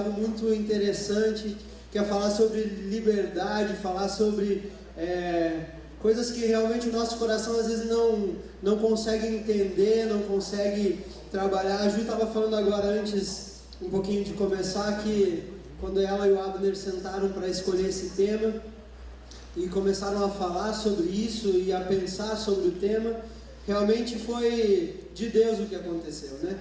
algo muito interessante, que é falar sobre liberdade, falar sobre coisas que realmente o nosso coração às vezes não consegue entender, não consegue trabalhar. A Ju estava falando agora antes, um pouquinho de começar, que quando ela e o Abner sentaram para escolher esse tema e começaram a falar sobre isso e a pensar sobre o tema, realmente foi de Deus o que aconteceu, né?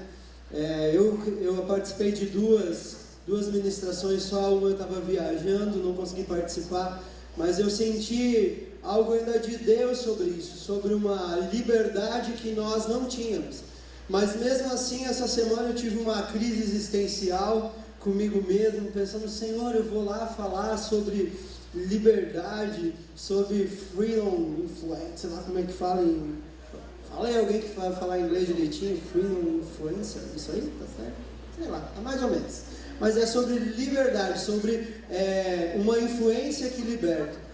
Eu participei de duas ministrações só, uma eu estava viajando, não consegui participar, mas eu senti algo ainda de Deus sobre isso, sobre uma liberdade que nós não tínhamos. Mas mesmo assim, essa semana eu tive uma crise existencial comigo mesmo, pensando, Senhor, eu vou lá falar sobre liberdade, sobre freedom influence, sei lá como é que fala em... Fala aí alguém que vai falar inglês direitinho, freedom influencer, isso aí, tá certo? Sei lá, tá mais ou menos. Mas é sobre liberdade, sobre uma influência que liberta.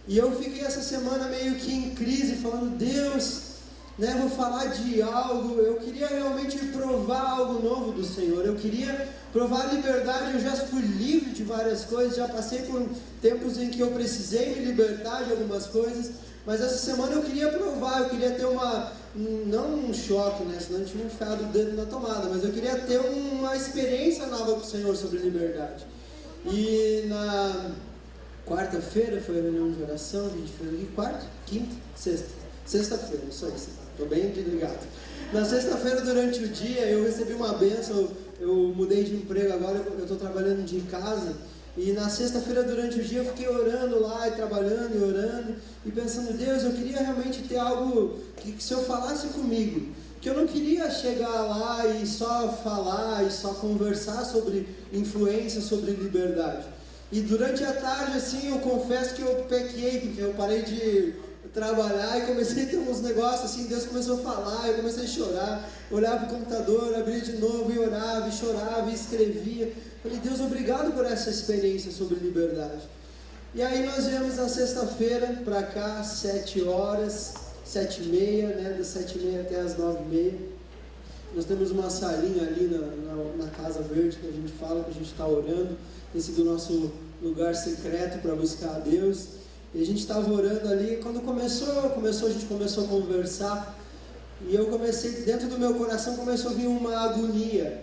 E eu fiquei essa semana meio que em crise, falando, Deus, né, vou falar de algo, eu queria realmente provar algo novo do Senhor, eu queria provar a liberdade. Eu já fui livre de várias coisas, já passei por tempos em que eu precisei me libertar de algumas coisas, mas essa semana eu queria provar, eu queria ter não um choque, né, senão a gente não enfiava o dedo na tomada, mas eu queria ter uma experiência nova com o Senhor sobre liberdade. E na quarta-feira foi a reunião de oração, que a gente fez aqui, quarta, quinta, sexta-feira, só isso, estou bem ligado. Na sexta-feira, durante o dia, eu recebi uma bênção, eu mudei de emprego agora, eu estou trabalhando de casa, e na sexta-feira, durante o dia, eu fiquei orando lá, e trabalhando, e orando, e pensando, Deus, eu queria realmente ter algo que se eu falasse comigo, que eu não queria chegar lá e só falar, e só conversar sobre influência, sobre liberdade. E durante a tarde, assim, eu confesso que eu pequei, porque eu parei de trabalhar e comecei a ter uns negócios assim, Deus começou a falar, eu comecei a chorar, olhava para o computador, abria de novo e orava, e chorava, e escrevia. Falei, Deus, obrigado por essa experiência sobre liberdade. E aí nós viemos na sexta-feira para cá, 7 horas, 7h30, né, das 7h30 até as 9h30. Nós temos uma salinha ali na Casa Verde, que a gente fala, que a gente está orando, esse do nosso lugar secreto para buscar a Deus. E a gente estava orando ali, quando a gente começou a conversar, e eu comecei, dentro do meu coração começou a vir uma agonia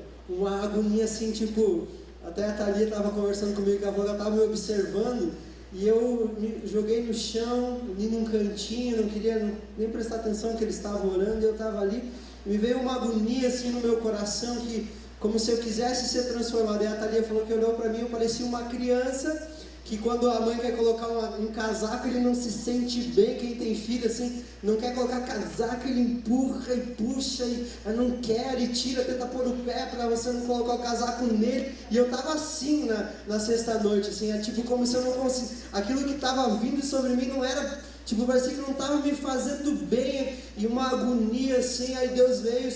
assim, tipo, até a Thalia estava conversando comigo, que ela estava me observando, e eu me joguei no chão, ali num cantinho, não queria nem prestar atenção que eles estavam orando, e eu estava ali, e me veio uma agonia assim no meu coração, que como se eu quisesse ser transformado. E a Thalia falou que olhou para mim, eu parecia uma criança, que quando a mãe quer colocar um casaco, ele não se sente bem. Quem tem filho assim, não quer colocar casaco, ele empurra e puxa, e não quer, e tira, tenta pôr o pé para você não colocar o casaco nele. E eu estava assim na sexta-noite, assim, tipo como se eu não conseguisse, aquilo que estava vindo sobre mim não era, tipo, parecia que não estava me fazendo bem, e uma agonia assim. Aí Deus veio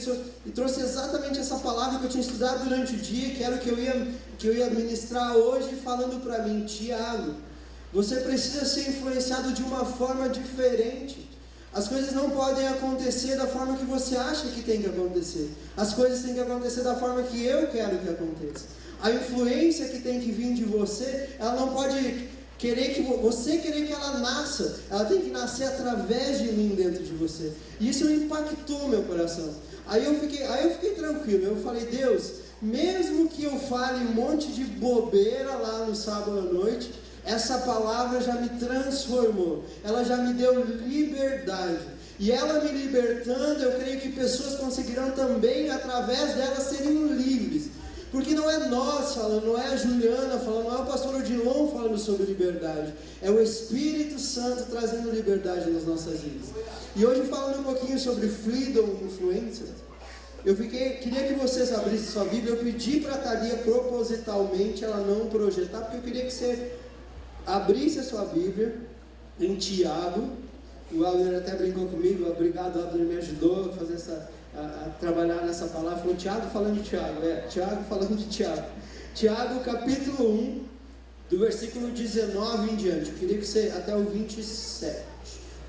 e trouxe exatamente essa palavra que eu tinha estudado durante o dia, que era o que eu ia ministrar hoje, falando para mim, Tiago, você precisa ser influenciado de uma forma diferente. As coisas não podem acontecer da forma que você acha que tem que acontecer. As coisas têm que acontecer da forma que eu quero que aconteça. A influência que tem que vir de você, ela não pode querer que ela nasça, ela tem que nascer através de mim dentro de você. E isso impactou meu coração. Aí eu fiquei tranquilo, eu falei, Deus, mesmo que eu fale um monte de bobeira lá no sábado à noite, essa palavra já me transformou, ela já me deu liberdade. E ela me libertando, eu creio que pessoas conseguirão também, através dela, serem livres. Porque não é nós falando, não é a Juliana falando, não é o pastor Odilon falando sobre liberdade. É o Espírito Santo trazendo liberdade nas nossas vidas. E hoje, falando um pouquinho sobre Freedom Influencer, queria que vocês abrissem sua Bíblia. Eu pedi para a Thalia propositalmente ela não projetar, porque eu queria que você abrisse a sua Bíblia em Tiago. O Abner até brincou comigo, obrigado, Abner me ajudou a fazer a trabalhar nessa palavra. Falou Tiago falando de Tiago, Tiago falando de Tiago. Tiago capítulo 1, do versículo 19 em diante. Eu queria que você, até o 27,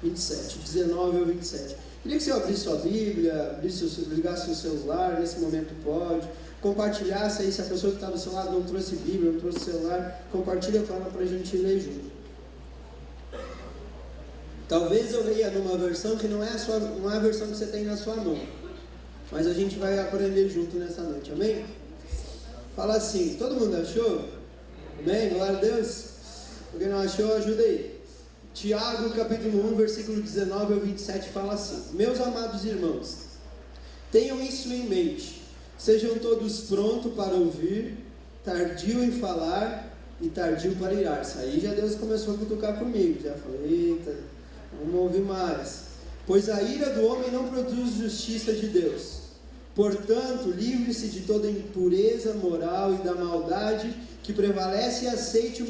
19 ao 27. Queria que você abrisse sua Bíblia, ligasse o celular, nesse momento pode. compartilhasse aí, se a pessoa que está do seu lado não trouxe Bíblia, não trouxe celular, compartilha com ela para a gente ler junto. Talvez eu leia numa versão que não é a versão que você tem na sua mão, mas a gente vai aprender junto nessa noite, amém? Fala assim, todo mundo achou? Amém? Glória a Deus. Alguém não achou? Ajuda aí. Tiago, capítulo 1, versículo 19 ao 27, fala assim: Meus amados irmãos, tenham isso em mente, sejam todos prontos para ouvir, tardio em falar e tardio para irar-se. Aí já Deus começou a cutucar comigo, já falei, eita, vamos ouvir mais. Pois a ira do homem não produz justiça de Deus. Portanto, livre-se de toda impureza moral e da maldade que prevalece, e aceite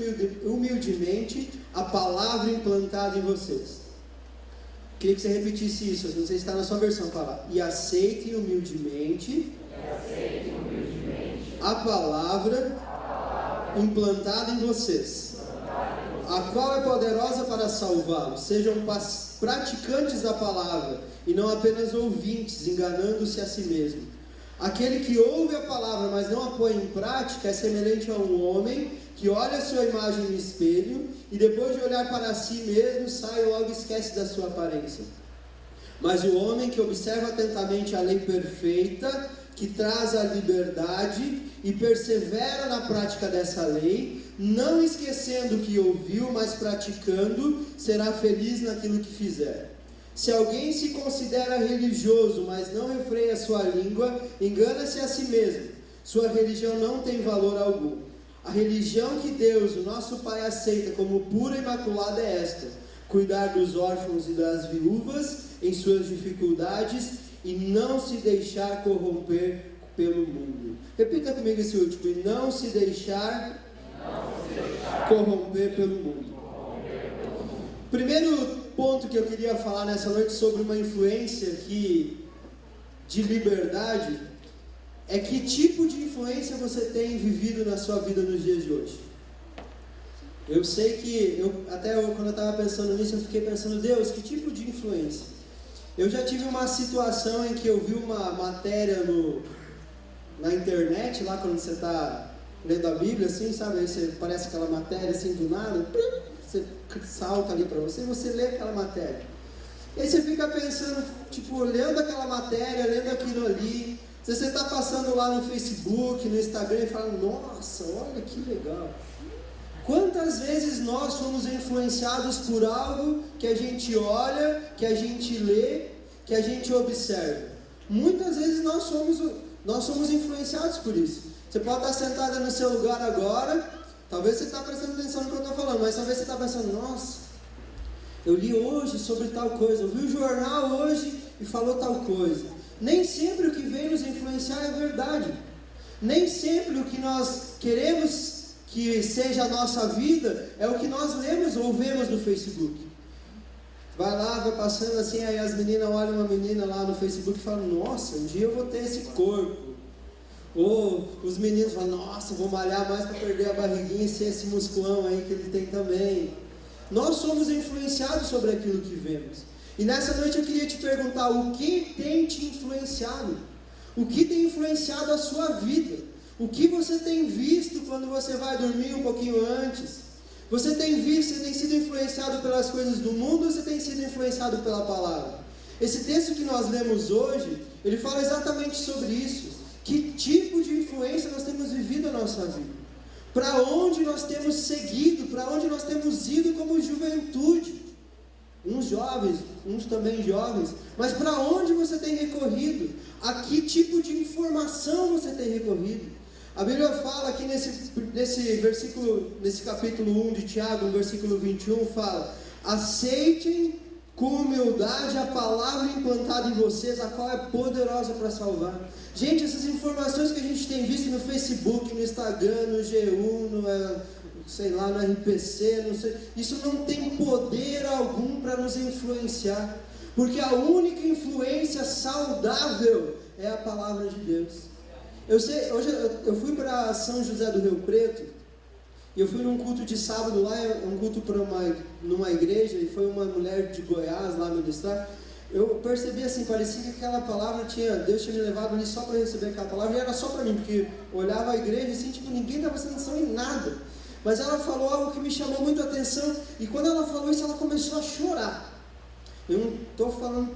humildemente a palavra implantada em vocês. Queria que você repetisse isso, não sei se está na sua versão, fala. E aceitem humildemente a palavra implantada em vocês, a qual é poderosa para salvá-los. Sejam praticantes da palavra e não apenas ouvintes, enganando-se a si mesmo. Aquele que ouve a palavra, mas não a põe em prática, é semelhante a um homem que olha a sua imagem no espelho e depois de olhar para si mesmo, sai e logo esquece da sua aparência. Mas o homem que observa atentamente a lei perfeita, que traz a liberdade e persevera na prática dessa lei, não esquecendo o que ouviu, mas praticando, será feliz naquilo que fizer. Se alguém se considera religioso, mas não refreia sua língua, engana-se a si mesmo. Sua religião não tem valor algum. A religião que Deus, o nosso Pai, aceita como pura e imaculada é esta: cuidar dos órfãos e das viúvas em suas dificuldades e não se deixar corromper pelo mundo. Repita comigo esse último: e não se deixar corromper pelo mundo. Primeiro ponto que eu queria falar nessa noite sobre uma influência de liberdade é que tipo de influência você tem vivido na sua vida nos dias de hoje. Eu sei que, quando eu estava pensando nisso, eu fiquei pensando, Deus, que tipo de influência? Eu já tive uma situação em que eu vi uma matéria na internet, lá quando você está lendo a Bíblia, assim, sabe? Aí você parece aquela matéria assim do nada, você salta ali para você e você lê aquela matéria. E aí você fica pensando, tipo, lendo aquela matéria, lendo aquilo ali. Se você está passando lá no Facebook, no Instagram e fala, nossa, olha que legal. Quantas vezes nós somos influenciados por algo que a gente olha, que a gente lê, que a gente observa? Muitas vezes nós somos influenciados por isso. Você pode estar sentada no seu lugar agora, talvez você está prestando atenção no que eu estou falando, mas talvez você está pensando, nossa, eu li hoje sobre tal coisa, eu vi o jornal hoje e falou tal coisa. Nem sempre o que vem nos influenciar é verdade. Nem sempre o que nós queremos que seja a nossa vida é o que nós lemos ou vemos no Facebook. Vai lá, vai passando assim, aí as meninas olham uma menina lá no Facebook e falam, nossa, um dia eu vou ter esse corpo. Ou os meninos falam, nossa, vou malhar mais para perder a barriguinha e ser esse musculão aí que ele tem também. Nós somos influenciados sobre aquilo que vemos. E nessa noite eu queria te perguntar, o que tem te influenciado? O que tem influenciado a sua vida? O que você tem visto quando você vai dormir um pouquinho antes? Você tem sido influenciado pelas coisas do mundo ou você tem sido influenciado pela palavra? Esse texto que nós lemos hoje, ele fala exatamente sobre isso. Que tipo de influência nós temos vivido na nossa vida? Para onde nós temos seguido? Para onde nós temos ido como juventude? Uns jovens, uns também jovens. Mas para onde você tem recorrido? A que tipo de informação você tem recorrido? A Bíblia fala aqui nesse versículo, nesse capítulo 1 de Tiago, no versículo 21, fala: aceitem com humildade a palavra implantada em vocês, a qual é poderosa para salvar. Gente, essas informações que a gente tem visto no Facebook, no Instagram, no G1, no RPC, isso não tem poder algum para nos influenciar, porque a única influência saudável é a palavra de Deus. Hoje eu fui para São José do Rio Preto, e eu fui num culto de sábado lá, um culto numa igreja, e foi uma mulher de Goiás lá ministrar, eu percebi assim, parecia que aquela palavra Deus tinha me levado ali só para receber aquela palavra, e era só para mim, porque eu olhava a igreja assim, tipo, ninguém estava prestando atenção em nada. Mas ela falou algo que me chamou muito a atenção, e quando ela falou isso, ela começou a chorar. Eu não estou falando,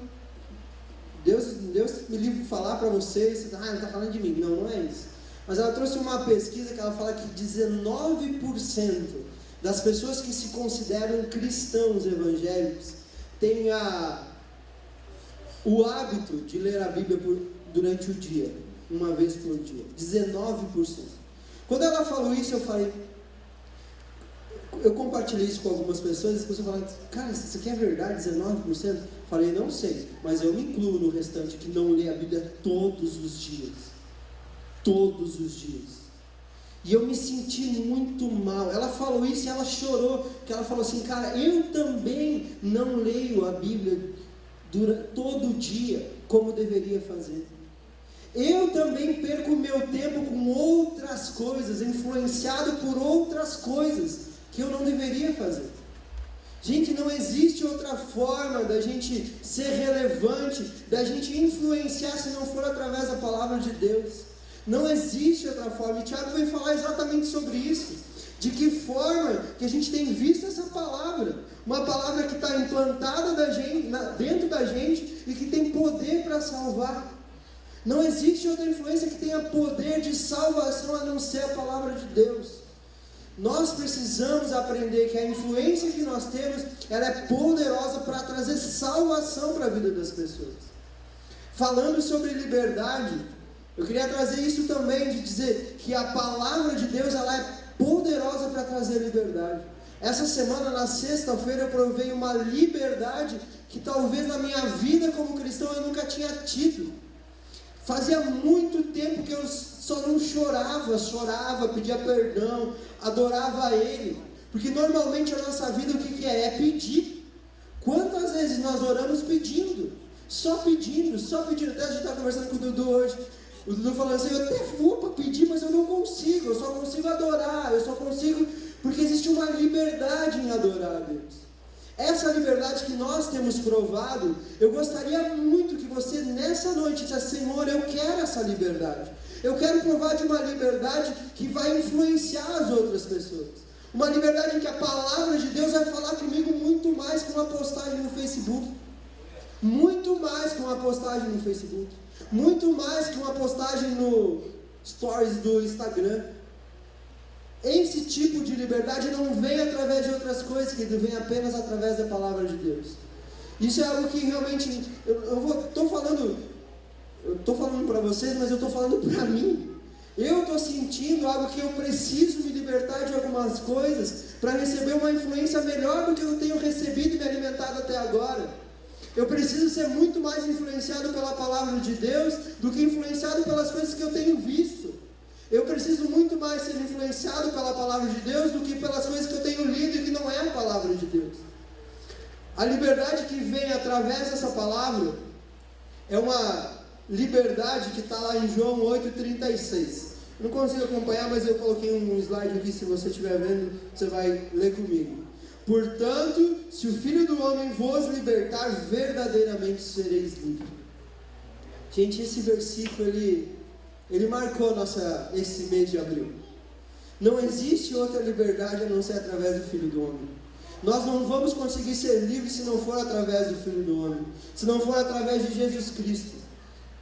Deus me livre de falar para vocês, ele está falando de mim. Não, não é isso. Mas ela trouxe uma pesquisa que ela fala que 19% das pessoas que se consideram cristãos evangélicos têm o hábito de ler a Bíblia durante o dia, uma vez por dia. 19%. Quando ela falou isso, eu compartilhei isso com algumas pessoas, e as pessoas falaram, cara, isso aqui é verdade, 19%? Falei, não sei, mas eu me incluo no restante que não lê a Bíblia todos os dias. Todos os dias. E eu me senti muito mal. Ela falou isso e ela chorou, porque ela falou assim, cara, eu também não leio a Bíblia todo dia como deveria fazer. Eu também perco meu tempo com outras coisas, influenciado por outras coisas que eu não deveria fazer. Gente, não existe outra forma da gente ser relevante, da gente influenciar se não for através da palavra de Deus. Não existe outra forma. E Tiago vai falar exatamente sobre isso. De que forma que a gente tem visto essa palavra. Uma palavra que está implantada dentro da gente e que tem poder para salvar. Não existe outra influência que tenha poder de salvação a não ser a palavra de Deus. Nós precisamos aprender que a influência que nós temos, ela é poderosa para trazer salvação para a vida das pessoas. Falando sobre liberdade, eu queria trazer isso também, de dizer que a palavra de Deus, ela é poderosa para trazer liberdade. Essa semana, na sexta-feira, eu provei uma liberdade que talvez na minha vida como cristão eu nunca tinha tido. Fazia muito tempo que eu só não chorava, pedia perdão, adorava a Ele. Porque normalmente a nossa vida o que é? É pedir. Quantas vezes nós oramos pedindo? Só pedindo. Até a gente estava conversando com o Dudu hoje. O Dudu falando assim, eu até vou para pedir, mas eu não consigo. Eu só consigo adorar. Eu só consigo... Porque existe uma liberdade em adorar a Deus. Essa liberdade que nós temos provado, eu gostaria muito que você nessa noite dissesse, Senhor, eu quero essa liberdade. Eu quero provar de uma liberdade que vai influenciar as outras pessoas. Uma liberdade em que a palavra de Deus vai falar comigo muito mais que uma postagem no Facebook. Muito mais que uma postagem no Facebook. Muito mais que uma postagem no Stories do Instagram. Esse tipo de liberdade não vem através de outras coisas, que vem apenas através da palavra de Deus. Isso é algo que realmente, eu estou falando para vocês, mas eu estou falando para mim. Eu estou sentindo algo que eu preciso me libertar de algumas coisas, para receber uma influência melhor do que eu tenho recebido e me alimentado até agora. Eu preciso ser muito mais influenciado pela palavra de Deus, do que influenciado pelas coisas que eu tenho visto. Eu preciso muito mais ser influenciado pela palavra de Deus do que pelas coisas que eu tenho lido e que não é a palavra de Deus. A liberdade que vem através dessa palavra é uma liberdade que está lá em João 8,36. Não consigo acompanhar, mas eu coloquei um slide aqui, se você estiver vendo, você vai ler comigo. Portanto, se o Filho do Homem vos libertar, verdadeiramente sereis livres. Gente, esse versículo, ele marcou esse mês de abril. Não existe outra liberdade a não ser através do Filho do Homem. Nós não vamos conseguir ser livres se não for através do Filho do Homem. Se não for através de Jesus Cristo.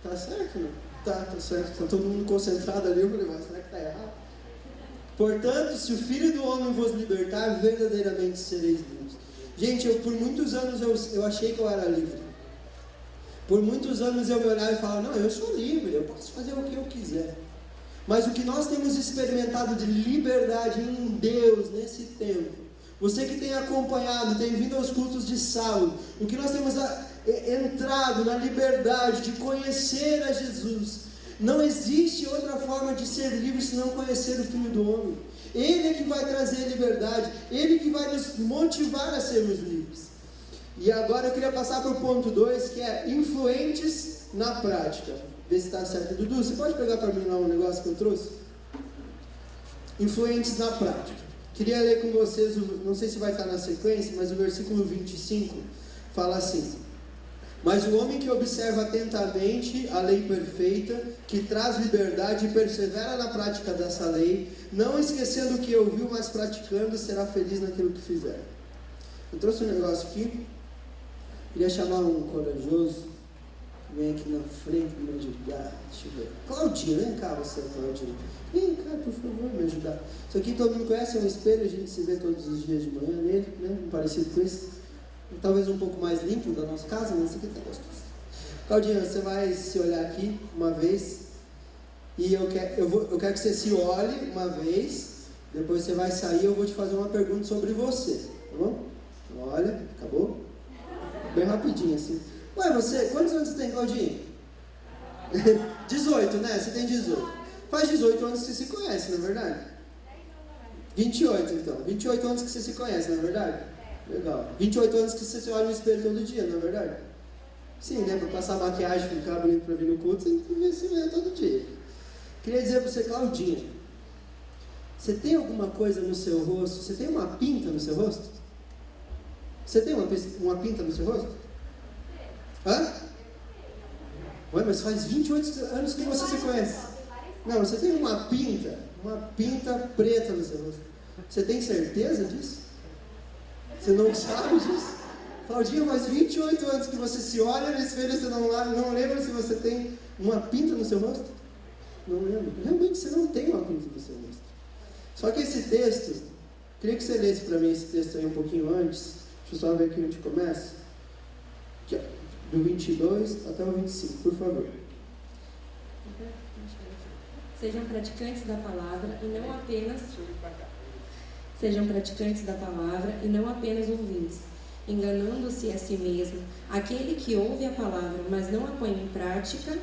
Tá certo, não? Tá certo. Está todo mundo concentrado ali. Eu falei, mas será que está errado? Portanto, se o Filho do Homem vos libertar, verdadeiramente sereis livres. Gente, por muitos anos eu achei que eu era livre. Por muitos anos eu me olhava e falava, não, eu sou livre, eu posso fazer o que eu quiser. Mas o que nós temos experimentado de liberdade em Deus nesse tempo, você que tem acompanhado, tem vindo aos cultos de sábado, o que nós temos entrado na liberdade de conhecer a Jesus, não existe outra forma de ser livre se não conhecer o Filho do Homem. Ele é que vai trazer liberdade, Ele que vai nos motivar a sermos livres. E agora eu queria passar para o ponto 2, que é influentes na prática. Vê se está certo. Dudu, você pode pegar para mim lá um negócio que eu trouxe? Influentes na prática. Queria ler com vocês, não sei se vai estar na sequência, mas o versículo 25 fala assim: Mas o homem que observa atentamente a lei perfeita, que traz liberdade e persevera na prática dessa lei, não esquecendo o que ouviu, mas praticando, será feliz naquilo que fizer. Eu trouxe um negócio aqui. Queria chamar um corajoso. Vem aqui na frente me ajudar. Deixa eu ver. Claudinha, vem cá você, Claudinha. Vem cá, por favor, me ajudar. Isso aqui todo mundo conhece, é um espelho, a gente se vê todos os dias de manhã nele, né? Parecido com esse. Talvez um pouco mais limpo da nossa casa, mas esse aqui tá gostoso. Claudinha, você vai se olhar aqui uma vez. E eu quero que você se olhe uma vez. Depois você vai sair e eu vou te fazer uma pergunta sobre você. Tá bom? Olha, acabou? Bem rapidinho assim. Ué, você, quantos anos você tem, Claudinha? 18, né? Você tem 18. Faz 18 anos que você se conhece, não é verdade? 28 então. 28 anos que você se conhece, não é verdade? Legal. 28 anos que você se olha no espelho todo dia, não é verdade? Sim, né? Para passar maquiagem, ficar bonito para vir no culto, você tem que se ver todo dia. Queria dizer para você, Claudinha, você tem alguma coisa no seu rosto? Você tem uma pinta no seu rosto? Você tem uma pinta no seu rosto? Hã? Ué, mas faz 28 anos que você se conhece. Não, você tem uma pinta preta no seu rosto. Você tem certeza disso? Você não sabe disso? Claudinha, faz 28 anos que você se olha no espelho e você não lembra se você tem uma pinta no seu rosto? Não lembro. Realmente você não tem uma pinta no seu rosto. Só que esse texto, queria que você lesse para mim esse texto aí um pouquinho antes. Deixa eu só ver aqui onde começa. Aqui, ó, do 22 até o 25, por favor. Sejam praticantes da palavra e não apenas... Sejam praticantes da palavra e não apenas ouvintes, enganando-se a si mesmo. Aquele que ouve a palavra, mas não a põe em prática,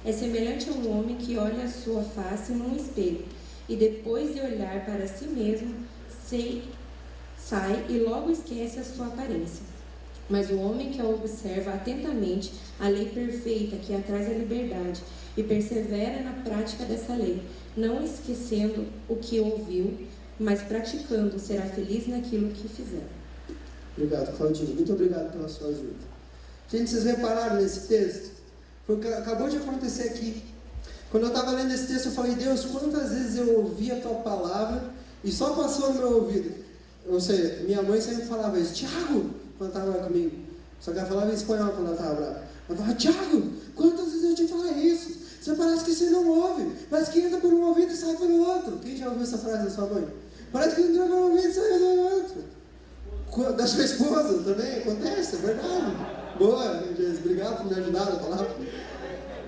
é semelhante a um homem que olha a sua face num espelho, e depois de olhar para si mesmo, sai e logo esquece a sua aparência. Mas o homem que observa atentamente a lei perfeita que a traz a liberdade, e persevera na prática dessa lei, não esquecendo o que ouviu, mas praticando, será feliz naquilo que fizer. Obrigado, Claudinha. Muito obrigado pela sua ajuda. Gente, vocês repararam nesse texto? Acabou de acontecer aqui. Quando eu estava lendo esse texto, eu falei, Deus, quantas vezes eu ouvi a tua palavra e só passou no meu ouvido? Ou seja, minha mãe sempre falava isso, Tiago, quando estava comigo. Só que ela falava em espanhol quando ela estava brava. Ela falava, Tiago, quantas vezes eu te falei isso? Você parece que você não ouve, parece que entra por um ouvido e sai pelo outro. Quem já ouviu essa frase da sua mãe? Parece que entra por um ouvido e sai pelo outro. Da sua esposa também acontece, é verdade. Boa, Jesus, obrigado por me ajudar a falar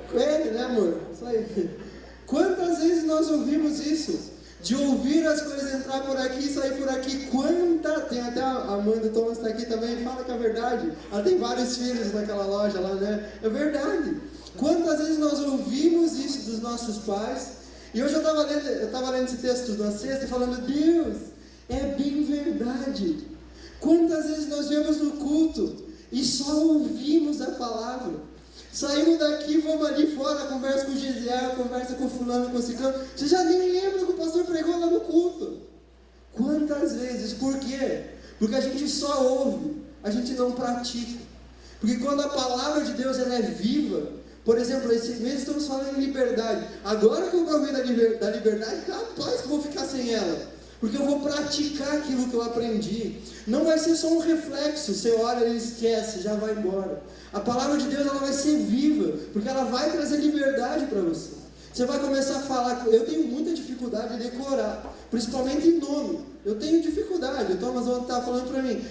com ele, né, amor? Isso aí. Quantas vezes nós ouvimos isso? De ouvir as coisas entrar por aqui e sair por aqui. Tem até a mãe do Thomas está aqui também, fala que é verdade. Ela tem vários filhos naquela loja lá, né? É verdade. Quantas vezes nós ouvimos isso dos nossos pais? E hoje eu estava lendo esse texto na sexta e falando, Deus, é bem verdade. Quantas vezes nós viemos no culto e só ouvimos a palavra? Saímos daqui, vamos ali fora, conversa com o Gisiel, conversa com o fulano, com o ciclano. Você já nem lembra que o pastor pregou lá no culto. Quantas vezes? Por quê? Porque a gente só ouve, a gente não pratica. Porque quando a palavra de Deus ela é viva, por exemplo, esse mês estamos falando em liberdade. Agora que eu vou ouvir da liberdade, capaz que eu vou ficar sem ela. Porque eu vou praticar aquilo que eu aprendi. Não vai ser só um reflexo, você olha e esquece, já vai embora. A palavra de Deus ela vai ser viva, porque ela vai trazer liberdade para você. Você vai começar a falar, eu tenho muita dificuldade de decorar, principalmente em nome. Eu tenho dificuldade, o Thomas ontem estava falando para mim,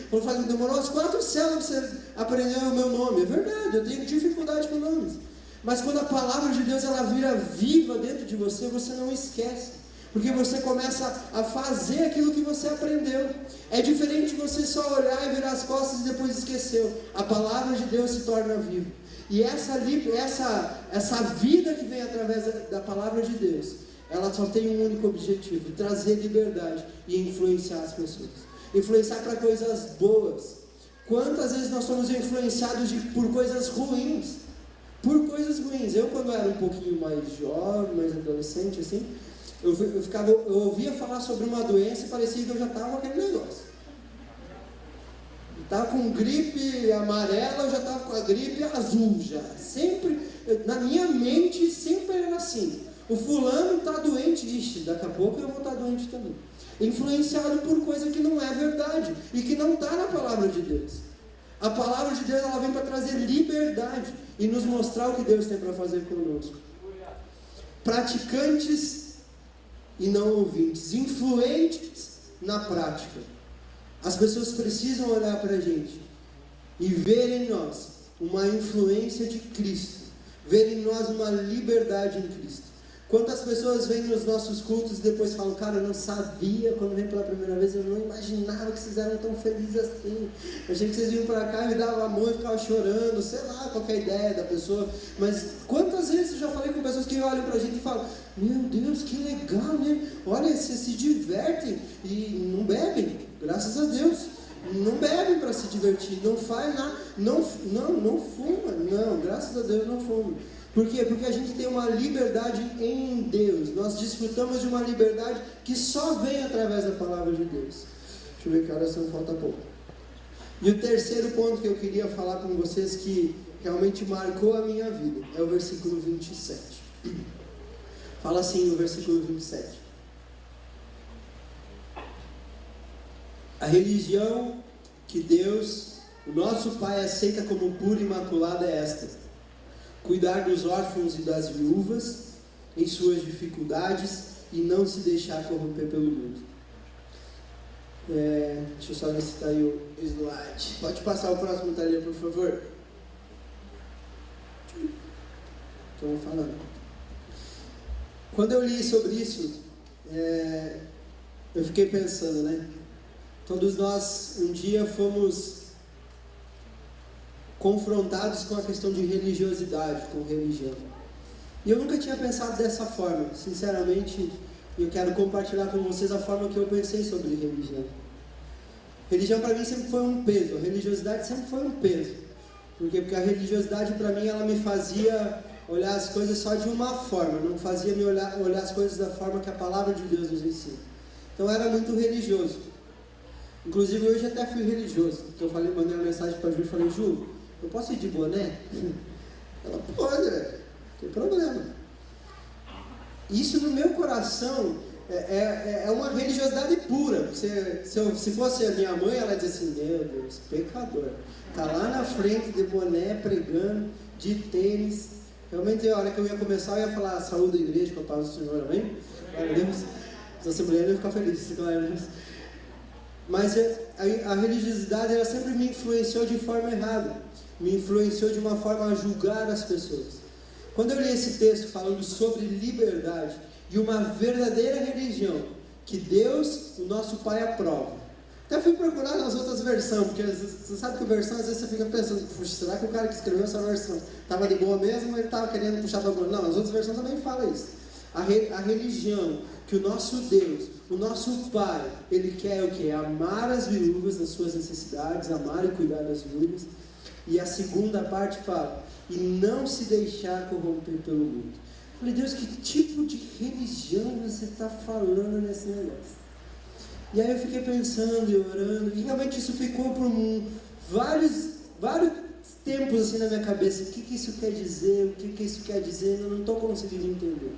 demorou umas 4 células para você aprender o meu nome. É verdade, eu tenho dificuldade com nomes. Mas quando a palavra de Deus ela vira viva dentro de você, você não esquece. Porque você começa a fazer aquilo que você aprendeu. É diferente de você só olhar e virar as costas e depois esqueceu. A palavra de Deus se torna viva. E essa vida que vem através da palavra de Deus, ela só tem um único objetivo: trazer liberdade e influenciar as pessoas. Influenciar para coisas boas. Quantas vezes nós somos influenciados por coisas ruins? Por coisas ruins. Eu, quando era um pouquinho mais jovem, mais adolescente, assim, eu ouvia falar sobre uma doença e parecia que eu já estava com aquele negócio. Estava com gripe amarela, eu já estava com a gripe azul já. Sempre, na minha mente, sempre era assim. O fulano está doente, ixi, daqui a pouco eu vou estar doente também. Influenciado por coisa que não é verdade e que não está na palavra de Deus. A palavra de Deus, ela vem para trazer liberdade e nos mostrar o que Deus tem para fazer conosco. Praticantes e não ouvintes, influentes na prática. As pessoas precisam olhar para a gente e ver em nós uma influência de Cristo, ver em nós uma liberdade em Cristo. Quantas pessoas vêm nos nossos cultos e depois falam, cara, eu não sabia, quando vem pela primeira vez, eu não imaginava que vocês eram tão felizes assim. Eu achei que vocês vinham para cá e me davam amor e ficavam chorando, sei lá, qualquer ideia da pessoa. Mas quantas vezes eu já falei com pessoas que olham para a gente e falam, meu Deus, que legal, né? Olha, vocês se divertem e não bebem, graças a Deus. Não bebem para se divertir, não faz nada, não fuma, não, graças a Deus não fuma. Por quê? Porque a gente tem uma liberdade em Deus. Nós desfrutamos de uma liberdade que só vem através da palavra de Deus. Deixa eu ver que horas são, falta pouco. E o terceiro ponto que eu queria falar com vocês, que realmente marcou a minha vida, é o versículo 27. Fala assim o versículo 27. A religião que Deus, o nosso Pai, aceita como pura e imaculada é esta: cuidar dos órfãos e das viúvas em suas dificuldades e não se deixar corromper pelo mundo. Deixa eu só ver se está aí o slide. Pode passar o próximo, Thalia, por favor. Estou falando. Quando eu li sobre isso, eu fiquei pensando, né? Todos nós um dia fomos confrontados com a questão de religiosidade, com religião. E eu nunca tinha pensado dessa forma. Sinceramente, eu quero compartilhar com vocês a forma que eu pensei sobre religião. Religião para mim sempre foi um peso, a religiosidade sempre foi um peso. Por quê? Porque a religiosidade para mim, ela me fazia olhar as coisas só de uma forma, não fazia me olhar as coisas da forma que a palavra de Deus nos ensina. Então eu era muito religioso. Inclusive hoje até fui religioso, porque eu mandei uma mensagem para a Ju e falei, Ju, eu posso ir de boné? Ela, pode, velho, não tem problema. Isso no meu coração é uma religiosidade pura. Se fosse a minha mãe, ela ia dizer assim, meu Deus, pecador. Está lá na frente de boné, pregando, de tênis. Realmente, a hora que eu ia começar, eu ia falar saúde da igreja, com a paz do Senhor, amém? Glória a Deus. Se essa mulher ia ficar feliz, glória a Deus. Mas a religiosidade, ela sempre me influenciou de forma errada. Me influenciou de uma forma a julgar as pessoas. Quando eu li esse texto falando sobre liberdade e uma verdadeira religião que Deus, o nosso Pai, aprova. Até fui procurar nas outras versões, porque você sabe que a versão, às vezes você fica pensando, será que o cara que escreveu essa versão estava de boa mesmo ou ele estava querendo puxar para boa? Não, as outras versões também falam isso. A religião que o nosso Deus, o nosso Pai, Ele quer o quê? Amar as viúvas nas suas necessidades, amar e cuidar das viúvas. E a segunda parte fala, e não se deixar corromper pelo mundo. Eu falei, Deus, que tipo de religião você está falando nesse negócio? E aí eu fiquei pensando e orando, e realmente isso ficou por vários tempos assim na minha cabeça. O que isso quer dizer? O que isso quer dizer? Eu não estou conseguindo entender.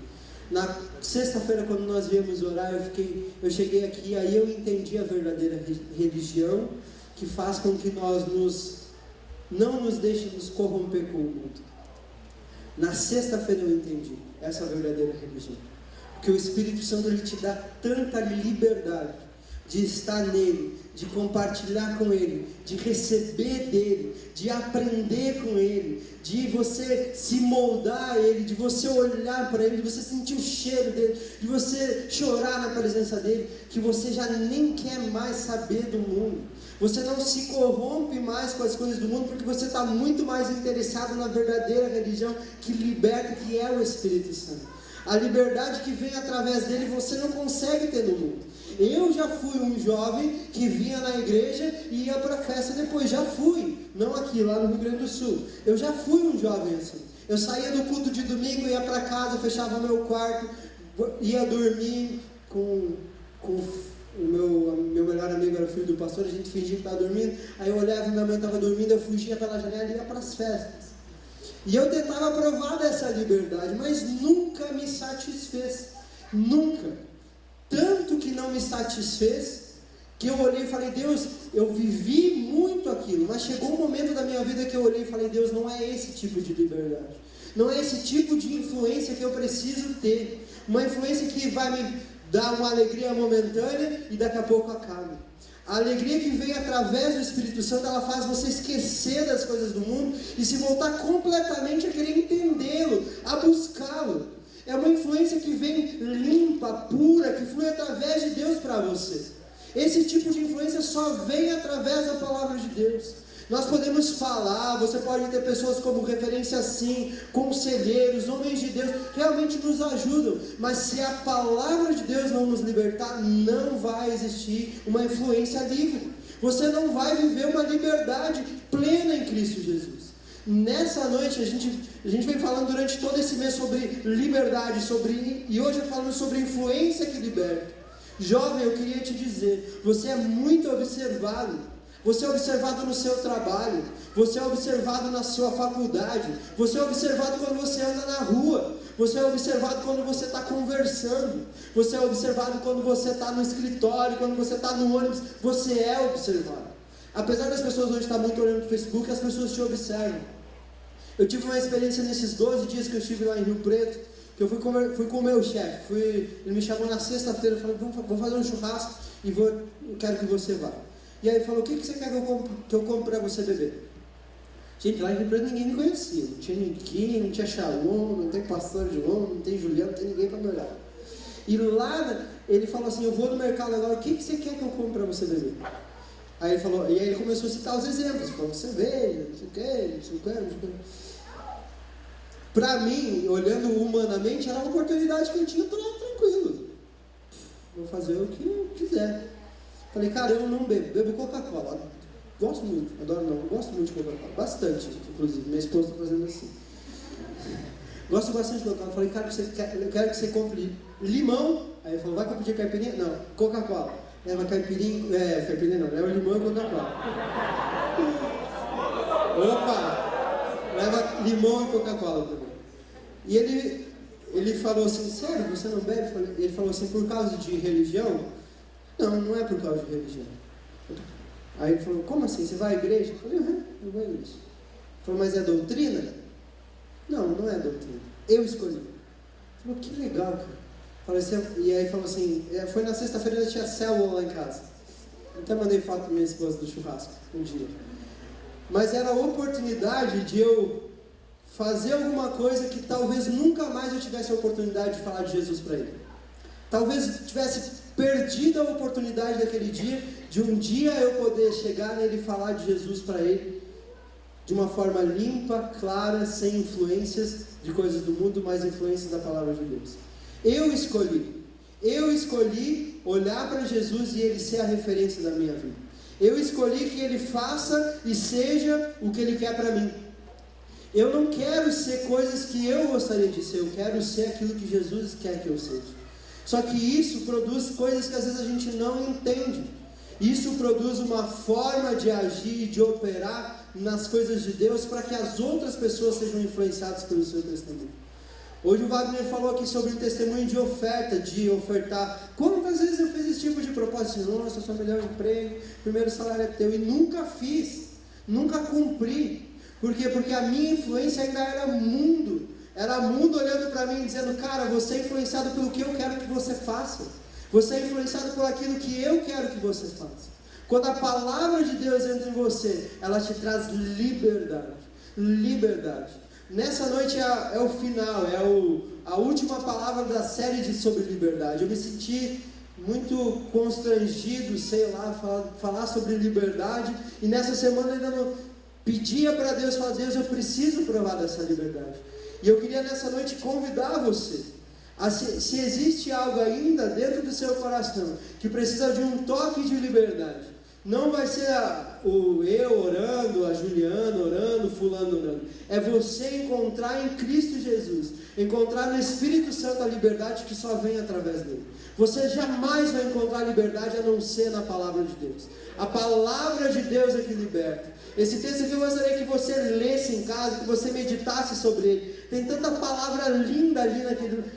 Na sexta-feira, quando nós viemos orar, eu cheguei aqui e aí eu entendi a verdadeira religião que faz com que nós não nos deixe nos corromper com o mundo. Na sexta-feira eu entendi essa verdadeira religião. Porque o Espírito Santo, ele te dá tanta liberdade de estar nele, de compartilhar com ele, de receber dele, de aprender com ele, de você se moldar a ele, de você olhar para ele, de você sentir o cheiro dele, de você chorar na presença dele, que você já nem quer mais saber do mundo. Você não se corrompe mais com as coisas do mundo, porque você está muito mais interessado na verdadeira religião que liberta, que é o Espírito Santo. A liberdade que vem através dele você não consegue ter no mundo. Eu já fui um jovem que vinha na igreja e ia para a festa depois. Já fui, não aqui, lá no Rio Grande do Sul. Eu já fui um jovem assim. Eu saía do culto de domingo, ia para casa, fechava meu quarto, ia dormir com o meu melhor amigo era filho do pastor, a gente fingia que estava dormindo, aí eu olhava e minha mãe estava dormindo, eu fugia pela janela e ia para as festas. E eu tentava provar dessa liberdade, mas nunca me satisfez, nunca. Tanto que não me satisfez, que eu olhei e falei, Deus, eu vivi muito aquilo, mas chegou um momento da minha vida que eu olhei e falei, Deus, não é esse tipo de liberdade, não é esse tipo de influência que eu preciso ter, uma influência que vai me dar uma alegria momentânea e daqui a pouco acaba. A alegria que vem através do Espírito Santo, ela faz você esquecer das coisas do mundo e se voltar completamente a querer entendê-lo, a buscá-lo. É uma influência que vem limpa, pura, que flui através de Deus para você. Esse tipo de influência só vem através da palavra de Deus. Nós podemos falar, você pode ter pessoas como referência sim, conselheiros, homens de Deus, que realmente nos ajudam, mas se a palavra de Deus não nos libertar, não vai existir uma influência livre. Você não vai viver uma liberdade plena em Cristo Jesus. Nessa noite, a gente vem falando durante todo esse mês sobre liberdade, e hoje eu falando sobre influência que liberta. Jovem, eu queria te dizer, você é muito observado. Você é observado no seu trabalho, você é observado na sua faculdade, você é observado quando você anda na rua, você é observado quando você está conversando, você é observado quando você está no escritório, quando você está no ônibus, você é observado. Apesar das pessoas hoje estarem muito olhando no Facebook, as pessoas te observam. Eu tive uma experiência nesses 12 dias que eu estive lá em Rio Preto, que eu fui com o meu chefe, ele me chamou na sexta-feira, falou, vou fazer um churrasco e eu quero que você vá. E aí ele falou, o que você quer que eu compre para você beber? Gente, lá em Rio Preto ninguém me conhecia. Não tinha ninguém, não tinha Shalom, não tem pastor João, não tem Juliano, não tem ninguém para me olhar. E lá ele falou assim, eu vou no mercado agora, o que você quer que eu compre para você beber? Aí ele falou, e aí ele começou a citar os exemplos. Ele falou, cerveja, não sei o que, não sei o que. Para mim, olhando humanamente, era uma oportunidade que eu tinha para tranquilo. Vou fazer o que eu quiser. Falei, cara, eu não bebo Coca-Cola. Gosto muito, adoro não, gosto muito de Coca-Cola. Bastante, inclusive. Minha esposa está fazendo assim. Gosto bastante de Coca-Cola. Falei, cara, eu quero que você compre limão. Aí ele falou, vai pedir caipirinha? Não, Coca-Cola. Leva caipirinha não, leva limão e Coca-Cola. Opa! Leva limão e Coca-Cola também. E ele falou assim, sério, você não bebe? Ele falou assim, por causa de religião? Não é por causa de religião. Aí ele falou, como assim? Você vai à igreja? Eu falei, eu vou à igreja. Ele falou, mas é doutrina? Não é doutrina. Eu escolhi. Ele falou, que legal, cara. Falei, e aí falou assim, foi na sexta-feira, eu tinha célula lá em casa. Até mandei foto para minha esposa do churrasco, um dia. Mas era a oportunidade de eu fazer alguma coisa que talvez nunca mais eu tivesse a oportunidade de falar de Jesus para ele. Talvez tivesse perdido a oportunidade daquele dia, de um dia eu poder chegar nele e falar de Jesus para ele, de uma forma limpa, clara, sem influências de coisas do mundo, mas influências da palavra de Deus. Eu escolhi olhar para Jesus e ele ser a referência da minha vida. Eu escolhi que ele faça e seja o que ele quer para mim. Eu não quero ser coisas que eu gostaria de ser, eu quero ser aquilo que Jesus quer que eu seja. Só que isso produz coisas que às vezes a gente não entende. Isso produz uma forma de agir, de operar nas coisas de Deus para que as outras pessoas sejam influenciadas pelo seu testemunho. Hoje o Wagner falou aqui sobre o testemunho de oferta, de ofertar. Quantas vezes eu fiz esse tipo de propósito? Nossa, eu sou melhor emprego, primeiro salário é teu. E nunca fiz, nunca cumpri. Por quê? Porque a minha influência ainda era mundo. Era mundo olhando para mim e dizendo, cara, você é influenciado pelo que eu quero que você faça. Você é influenciado por aquilo que eu quero que você faça. Quando a palavra de Deus entra em você, ela te traz liberdade. Liberdade. Nessa noite é o final, a última palavra da série sobre liberdade. Eu me senti muito constrangido, falar sobre liberdade. E nessa semana eu ainda não pedia para Deus, falar, Deus, eu preciso provar dessa liberdade. E eu queria nessa noite convidar você, se existe algo ainda dentro do seu coração que precisa de um toque de liberdade, não vai ser eu orando, a Juliana orando, fulano orando, é você encontrar em Cristo Jesus, encontrar no Espírito Santo a liberdade que só vem através dele. Você jamais vai encontrar liberdade a não ser na palavra de Deus. A palavra de Deus é que liberta. Esse texto aqui eu gostaria que você lesse em casa, que você meditasse sobre ele. Tem tanta palavra linda ali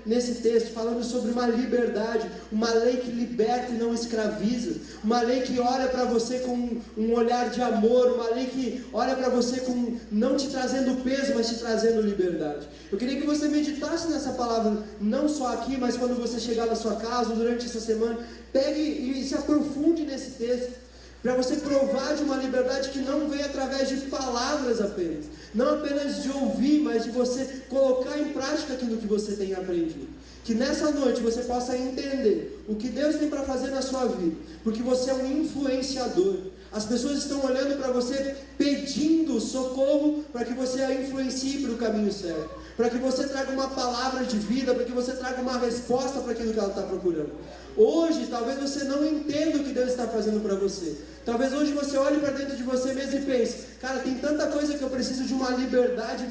nesse texto, falando sobre uma liberdade, uma lei que liberta e não escraviza, uma lei que olha para você com um olhar de amor, uma lei que olha para você com não te trazendo peso, mas te trazendo liberdade. Eu queria que você meditasse nessa palavra, não só aqui, mas quando você chegar na sua casa, ou durante essa semana, pegue e se aprofunde nesse texto, para você provar de uma liberdade que não vem através de palavras apenas, não apenas de ouvir, mas de você colocar em prática aquilo que você tem aprendido. Que nessa noite você possa entender o que Deus tem para fazer na sua vida, porque você é um influenciador. As pessoas estão olhando para você pedindo socorro para que você a influencie para o caminho certo, para que você traga uma palavra de vida, para que você traga uma resposta para aquilo que ela está procurando. Hoje, talvez você não entenda o que Deus está fazendo para você. Talvez hoje você olhe para dentro de você mesmo e pense, cara, tem tanta coisa que eu preciso de uma liberdade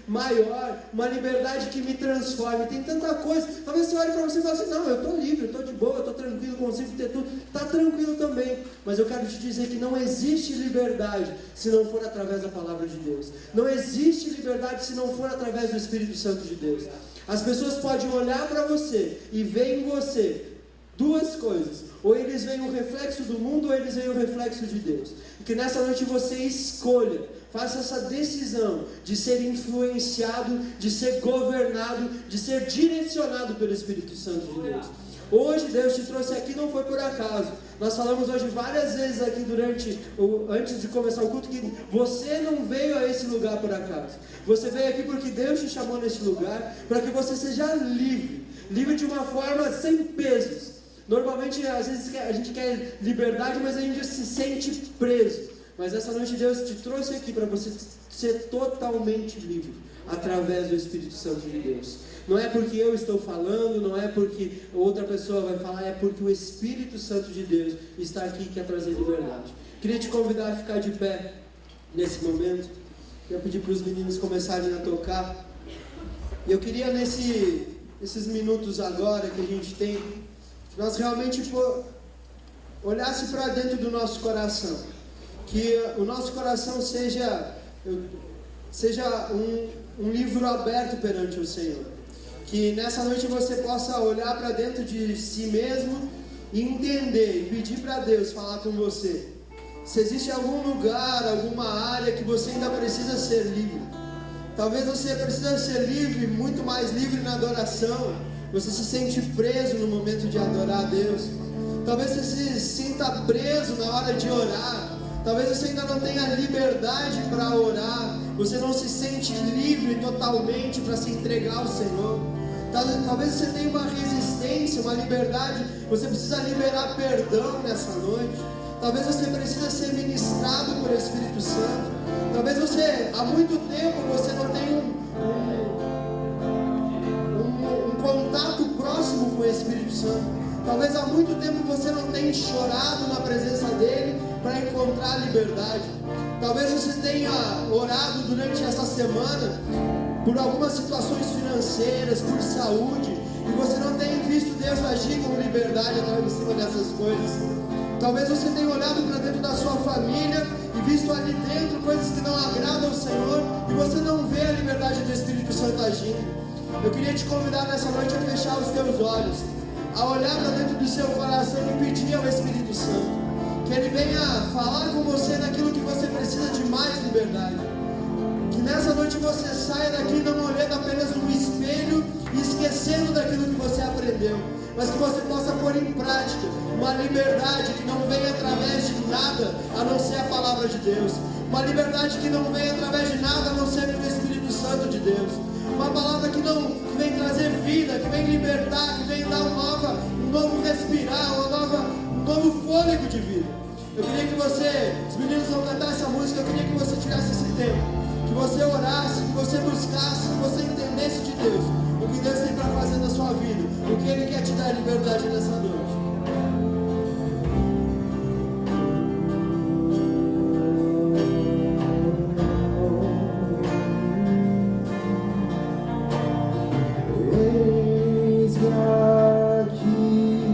maior, uma liberdade que me transforme, tem tanta coisa. Talvez você olhe para você e fale assim, não, eu estou livre, eu estou de boa, eu estou tranquilo, consigo ter tudo. Está tranquilo também, mas eu quero te dizer que não existe liberdade se não for através da palavra de Deus. Não existe liberdade se não for através do Espírito Santo de Deus. As pessoas podem olhar para você e ver em você duas coisas: ou eles veem o reflexo do mundo, ou eles veem o reflexo de Deus. E que nessa noite você escolha, faça essa decisão de ser influenciado, de ser governado, de ser direcionado pelo Espírito Santo de Deus. Hoje Deus te trouxe aqui, não foi por acaso. Nós falamos hoje várias vezes aqui antes de começar o culto, que você não veio a esse lugar por acaso. Você veio aqui porque Deus te chamou nesse lugar, para que você seja livre de uma forma sem pesos. Normalmente, às vezes, a gente quer liberdade, mas a gente se sente preso. Mas essa noite Deus te trouxe aqui para você ser totalmente livre, através do Espírito Santo de Deus. Não é porque eu estou falando, não é porque outra pessoa vai falar, é porque o Espírito Santo de Deus está aqui e quer trazer liberdade. Queria te convidar a ficar de pé nesse momento. Queria pedir para os meninos começarem a tocar. E eu queria nesses minutos agora que a gente tem, que nós realmente olhasse para dentro do nosso coração, que o nosso coração seja um livro aberto perante o Senhor, que nessa noite você possa olhar para dentro de si mesmo e entender, e pedir para Deus falar com você, se existe algum lugar, alguma área que você ainda precisa ser livre. Talvez você precisa ser livre, muito mais livre na adoração. Você se sente preso no momento de adorar a Deus. Talvez você se sinta preso na hora de orar. Talvez você ainda não tenha liberdade para orar. Você não se sente livre totalmente para se entregar ao Senhor. Talvez você tenha uma resistência, uma liberdade. Você precisa liberar perdão nessa noite. Talvez você precisa ser ministrado pelo Espírito Santo. Talvez você, há muito tempo, você não tenha um contato próximo com o Espírito Santo. Talvez há muito tempo você não tenha chorado na presença dele para encontrar liberdade. Talvez você tenha orado durante essa semana por algumas situações financeiras, por saúde, e você não tenha visto Deus agir com liberdade em cima dessas coisas. Talvez você tenha olhado para dentro da sua família e visto ali dentro coisas que não agradam ao Senhor, e você não vê a liberdade do Espírito Santo agindo. Eu queria te convidar nessa noite a fechar os teus olhos, a olhar para dentro do seu coração e pedir ao Espírito Santo que Ele venha falar com você naquilo que você precisa de mais liberdade. Que nessa noite você saia daqui não olhando apenas no espelho e esquecendo daquilo que você aprendeu, mas que você possa pôr em prática uma liberdade que não vem através de nada a não ser a palavra de Deus, uma liberdade que não vem através de nada a não ser pelo Espírito Santo de Deus, uma palavra que vem trazer vida, que vem libertar, que vem dar um novo respirar, um novo fôlego de vida. Eu queria que os meninos vão cantar essa música, eu queria que você tirasse esse tempo, que você orasse, que você buscasse, que você entendesse de Deus, o que Deus tem para fazer na sua vida, o que Ele quer te dar liberdade nessa noite. Eis-me aqui.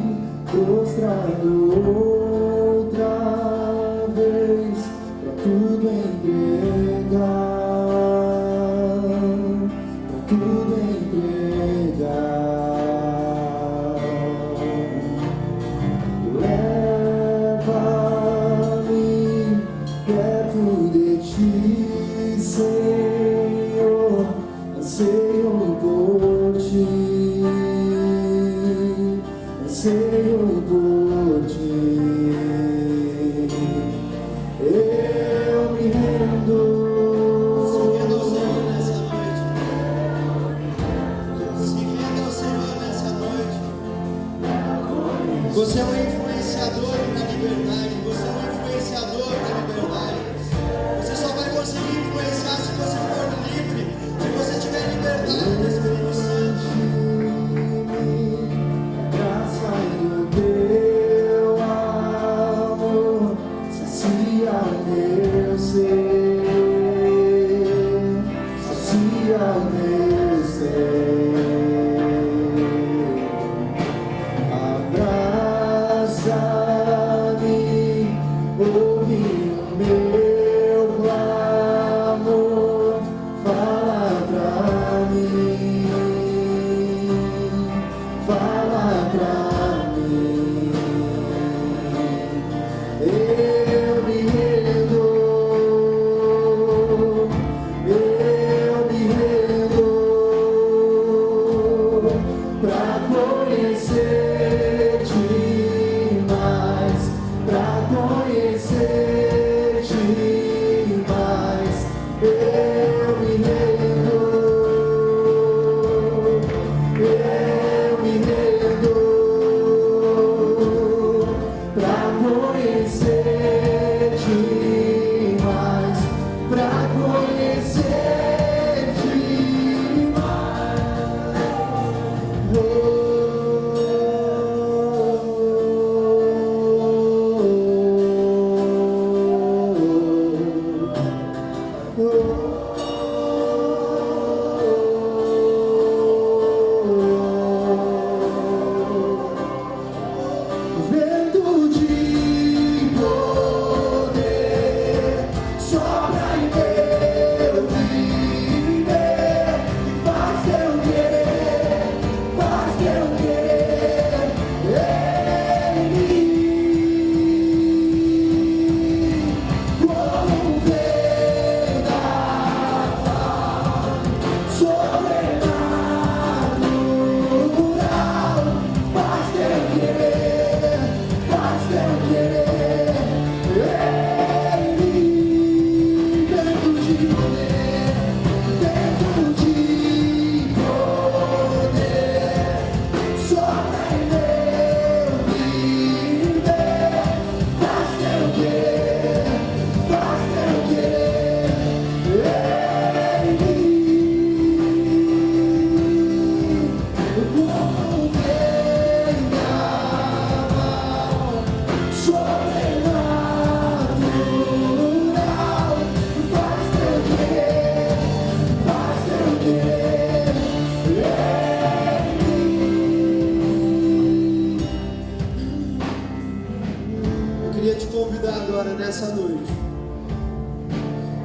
Nessa noite,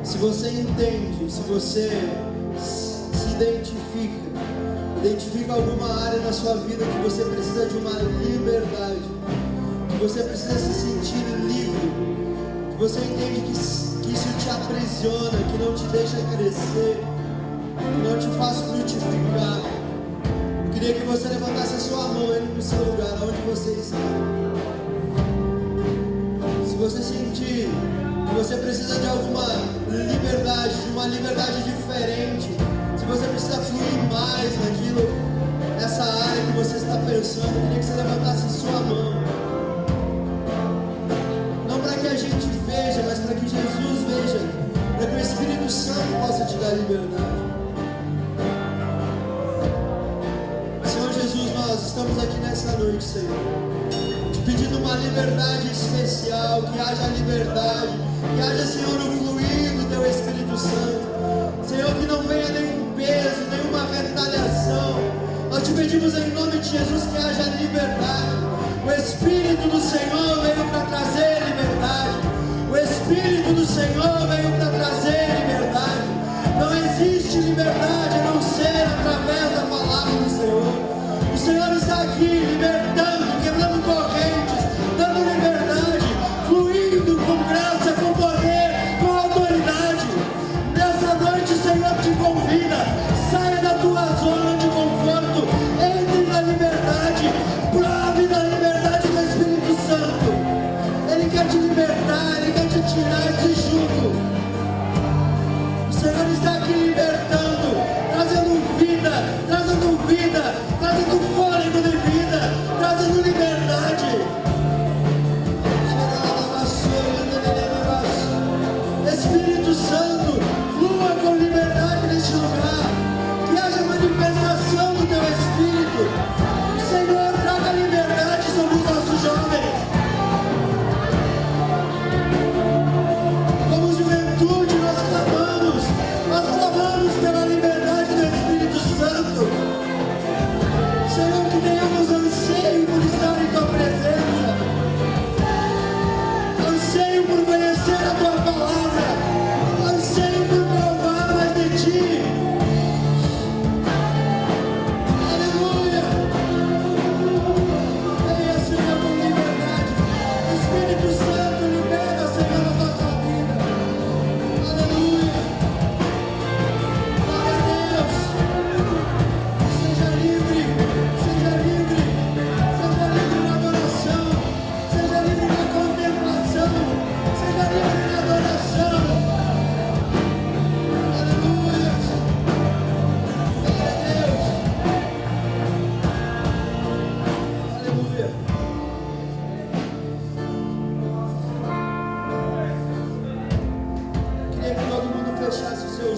se você entende, se você se identifica alguma área na sua vida que você precisa de uma liberdade, que você precisa se sentir livre, que você entende que isso te aprisiona, que não te deixa crescer, que não te faz frutificar, eu queria que você levantasse a sua mão aí no seu lugar, onde você está. Se você sentir que você precisa de alguma liberdade, de uma liberdade diferente, se você precisa fluir mais naquilo, nessa área que você está pensando, eu queria que você levantasse sua mão. Não para que a gente veja, mas para que Jesus veja, para que o Espírito Santo possa te dar liberdade. Senhor Jesus, nós estamos aqui nessa noite, Senhor, pedindo uma liberdade especial, que haja liberdade, que haja, Senhor, o fluir do Teu Espírito Santo, Senhor, que não venha nenhum peso, nenhuma retaliação. Nós te pedimos em nome de Jesus que haja liberdade. O Espírito do Senhor veio para trazer liberdade, o Espírito do Senhor veio para trazer liberdade. Não existe liberdade a não ser através da palavra do Senhor. O Senhor está aqui libertando, quebrando correntes, dando liberdade, fluindo com graça, com poder, com autoridade. Nessa noite o Senhor te convida, saia da tua zona de conforto, entre na liberdade, prove da liberdade do Espírito Santo. Ele quer te libertar, Ele quer te tirar esse jugo. O Senhor está aqui libertando, trazendo vida, trazendo fôlego de vida, trazendo liberdade. Espírito Santo, flua com liberdade neste lugar, que haja manifestação do Teu Espírito. O Senhor traga liberdade sobre os nossos jovens.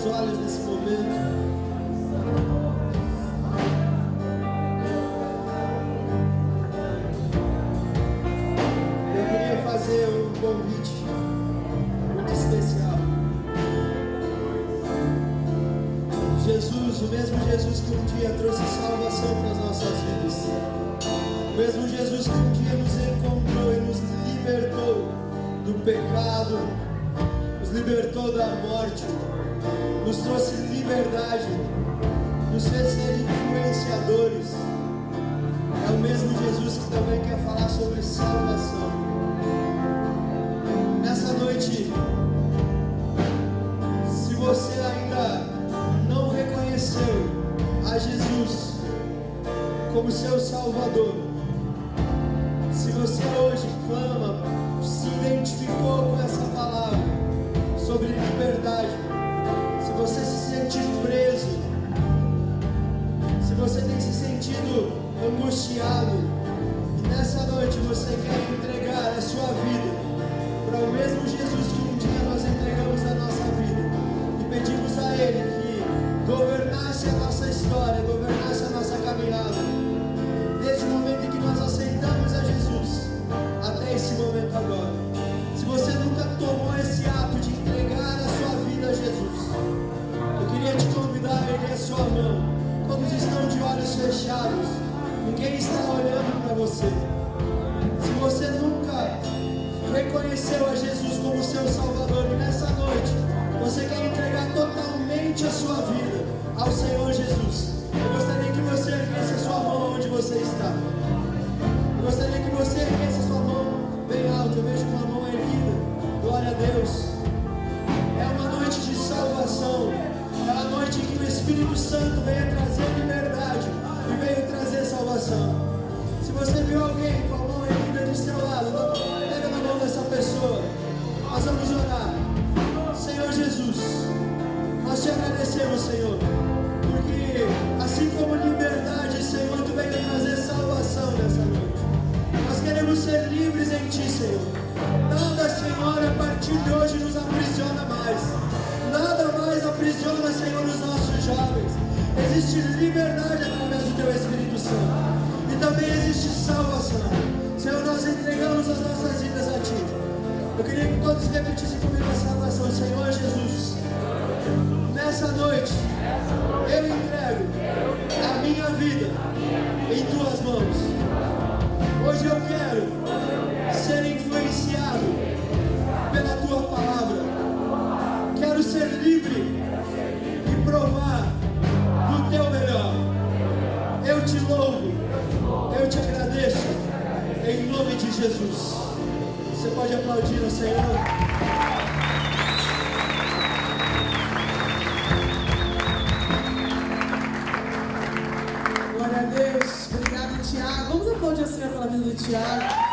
olhos nesse momento. Eu queria fazer um convite muito especial. Jesus, o mesmo Jesus que um dia trouxe salvação para as nossas vidas, o mesmo Jesus que um dia nos encontrou e nos libertou do pecado, nos libertou da morte, nos trouxe liberdade, nos fez ser influenciadores. É o mesmo Jesus que também quer falar sobre salvação. Nessa noite, se você ainda não reconheceu a Jesus como seu Salvador, se você hoje clama, se identificou com essa palavra sobre liberdade, se você se sente preso, se você tem se sentido angustiado, e nessa noite você quer entregar a sua vida para o mesmo Jesus que um dia nós entregamos a nossa vida e pedimos a Ele que governasse a nossa história, governasse a nossa caminhada, desde o momento em que nós aceitamos a Jesus até esse momento agora. Se você nunca tomou esse ato de entregar a sua vida a Jesus, eu queria te convidar a erguer a sua mão. Todos estão de olhos fechados, ninguém está olhando para você. Se você nunca reconheceu a Jesus como seu Salvador e nessa noite você quer entregar totalmente a sua vida ao Senhor Jesus, eu gostaria que você erguesse a sua mão onde você está. Eu gostaria que você erguesse a sua mão bem alto. Eu vejo uma mão erguida. Glória a Deus. É uma noite de salvação. É a noite em que o Espírito Santo veio trazer liberdade e veio trazer salvação. Se você viu alguém com a mão erguida do seu lado, pega na mão dessa pessoa. Nós vamos orar. Senhor Jesus, nós te agradecemos, Senhor, porque assim como liberdade, Senhor, tu veio trazer salvação nessa noite. Nós queremos ser livres em ti, Senhor. Nada, Senhor, a partir de hoje nos aprisiona mais. Nada mais aprisiona, Senhor, os nossos jovens. Existe liberdade através do teu Espírito Santo. E também existe salvação. Senhor, nós entregamos as nossas vidas a ti. Eu queria que todos repetissem comigo essa oração. Senhor Jesus, nessa noite, eu entrego a minha vida em tuas mãos. Hoje eu quero ser influenciado pela tua palavra. Quero ser livre e provar do teu melhor. Eu te louvo, eu te agradeço, em nome de Jesus. Você pode aplaudir o Senhor? Glória a Deus. Obrigado, Tiago. Vamos aplaudir o Senhor pela vida do Tiago.